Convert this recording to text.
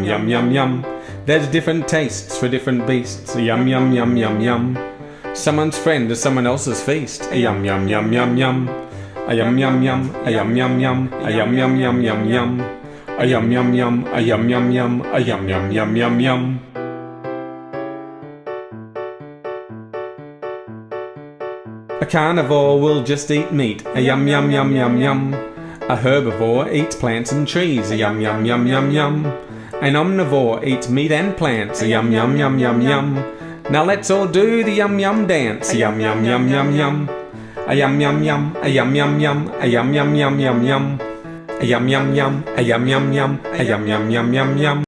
yum yum yum. There's different tastes for different beasts. Yum yum yum yum yum. Someone's friend is someone else's feast. Yum yum yum yum yum. A yum yum yum. A yum yum yum. A yum yum yum yum yum. A yum yum yum. A yum yum yum. A yum yum yum yum yum. A carnivore will just eat meat. A yum yum yum yum yum. A herbivore eats plants and trees. A yum yum yum yum yum. An omnivore eats meat and plants. A yum yum yum yum yum. Now let's all do the yum yum dance. A yum yum yum yum yum. A yum yum yum. A yum yum yum. A yum yum yum yum yum. A yum yum yum. A yum yum yum. A yum yum yum yum yum.